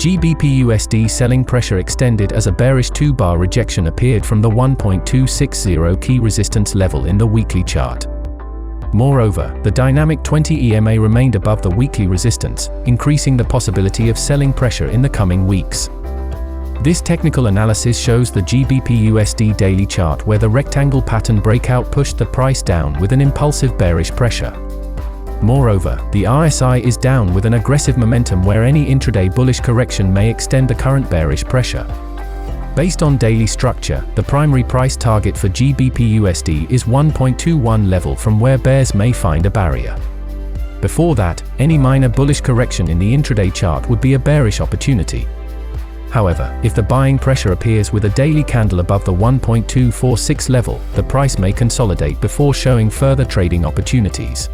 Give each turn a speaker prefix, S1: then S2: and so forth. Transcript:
S1: GBPUSD selling pressure extended as a bearish 2-bar rejection appeared from the 1.260 key resistance level in the weekly chart. Moreover, the dynamic 20 EMA remained above the weekly resistance, increasing the possibility of selling pressure in the coming weeks. This technical analysis shows the GBPUSD daily chart where the rectangle pattern breakout pushed the price down with an impulsive bearish pressure. Moreover, the RSI is down with an aggressive momentum where any intraday bullish correction may extend the current bearish pressure. Based on daily structure, the primary price target for GBPUSD is 1.21 level from where bears may find a barrier. Before that, any minor bullish correction in the intraday chart would be a bearish opportunity. However, if the buying pressure appears with a daily candle above the 1.246 level, the price may consolidate before showing further trading opportunities.